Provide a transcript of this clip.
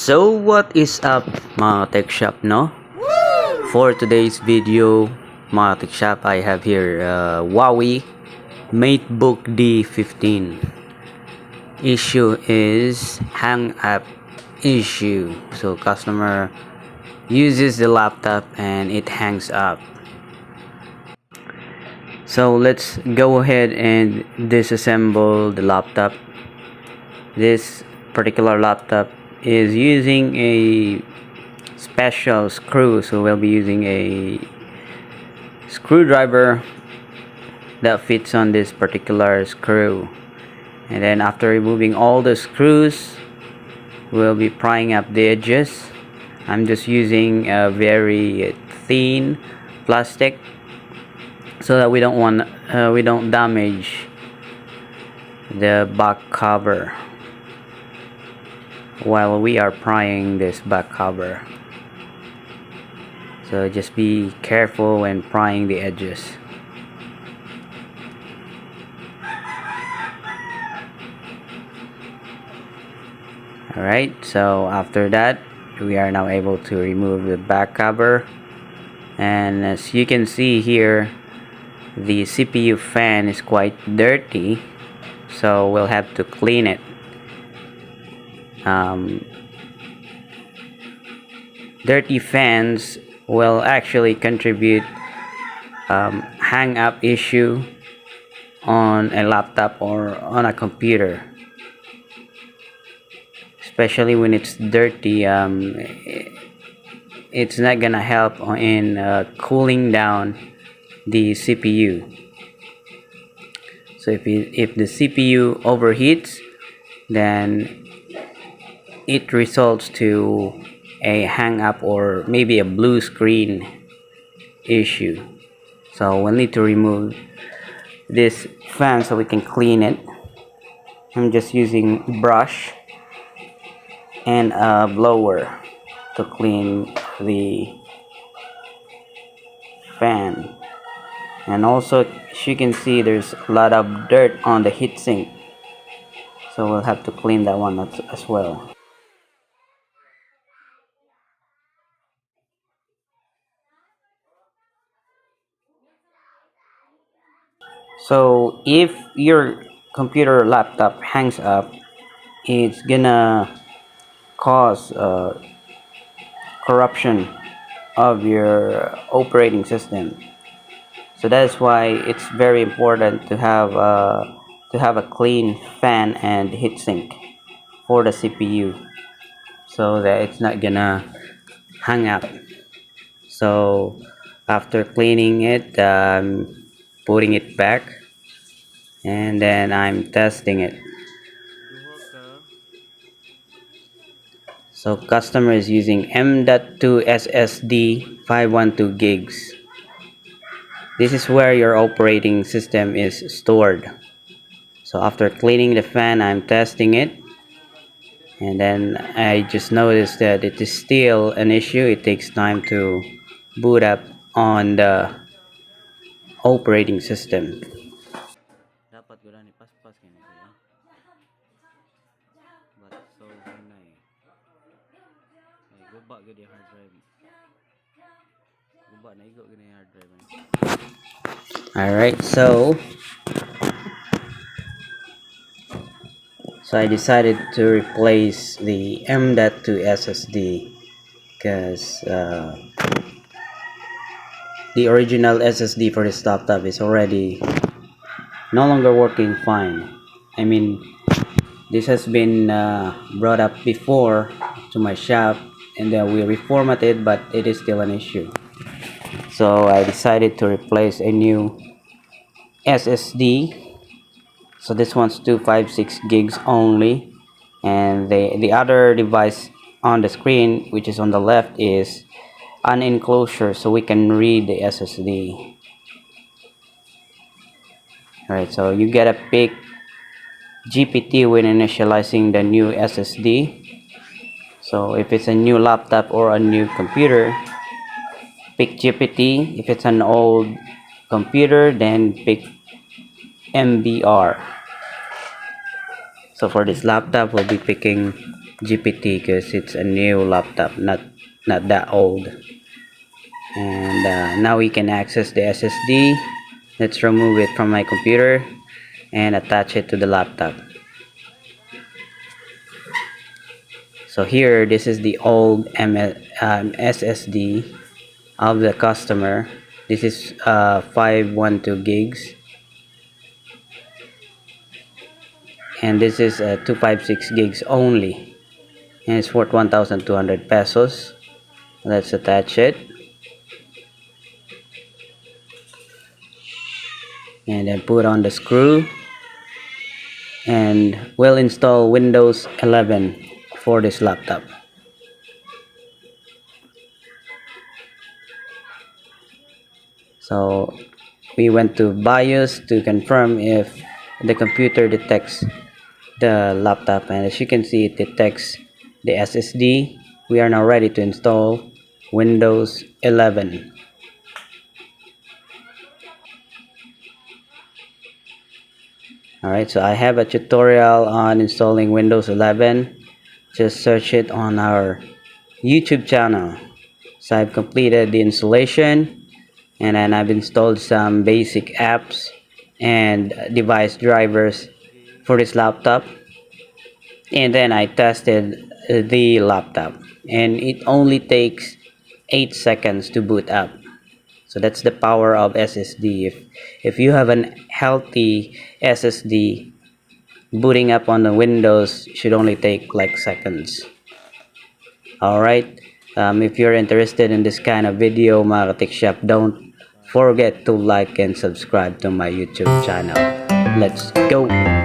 So what is up mga tech shop, no? For today's video mga tech shop, I have here Huawei MateBook D15. Issue is hang up issue. So customer uses the laptop and it hangs up. So let's go ahead and disassemble the laptop. This particular laptop is using a special screw, so we'll be using a screwdriver that fits on this particular screw, and then after removing all the screws we'll be prying up the edges. I'm just using a very thin plastic so that we don't damage the back cover while we are prying this back cover. So just be careful when prying the edges. Alright, so after that we are now able to remove the back cover, and as you can see here, the CPU fan is quite dirty, so we'll have to clean it. Dirty fans will actually contribute hang up issue on a laptop or on a computer, especially when it's dirty. It's not gonna help in cooling down the CPU. So if the CPU overheats, then it results to a hang up or maybe a blue screen issue. So we'll need to remove this fan so we can clean it. I'm just using brush and a blower to clean the fan. And also, as you can see, there's a lot of dirt on the heatsink, so we'll have to clean that one as well. So if your computer or laptop hangs up, it's gonna cause corruption of your operating system. So that's why it's very important to have a clean fan and heatsink for the CPU, so that it's not gonna hang up. So after cleaning it, putting it back, and then I'm testing it. So customer is using M.2 SSD 512 gigs. This is where your operating system is stored. So after cleaning the fan, I'm testing it, and then I just noticed that it is still an issue. It takes time to boot up on the operating system. Dapat ko lang ipaspas kini kuya. But so hunay. Ay guba gid yung hard drive. Guba na igo gid yung hard drive. Alright, so I decided to replace the M.2 SSD because the original SSD for this laptop is already no longer working fine. I mean, this has been brought up before to my shop, and then we reformatted, but it is still an issue. So I decided to replace a new SSD. So this one's 256 gigs only, and the other device on the screen, which is on the left, is an enclosure, so we can read the SSD. Alright, so you gotta pick GPT when initializing the new SSD. So if it's a new laptop or a new computer, pick GPT. If it's an old computer, then pick MBR. So for this laptop, we'll be picking GPT because it's a new laptop, not that old. And now we can access the SSD. Let's remove it from my computer and attach it to the laptop. So here, this is the old SSD of the customer. This is 512 gigs, and this is 256 gigs only, and it's worth 1,200 pesos. Let's attach it and then put on the screw, and we'll install Windows 11 for this laptop. So we went to BIOS to confirm if the computer detects the laptop, and as you can see, it detects the SSD. We are now ready to install Windows 11. Alright, so I have a tutorial on installing Windows 11. Just search it on our YouTube channel. So I've completed the installation, and then I've installed some basic apps and device drivers for this laptop, and then I tested the laptop, and it only takes 8 seconds to boot up. So that's the power of SSD. If you have an healthy SSD, booting up on the Windows should only take like seconds. Alright, if you're interested in this kind of video mga ka-tech shop, don't forget to like and subscribe to my YouTube channel. Let's go!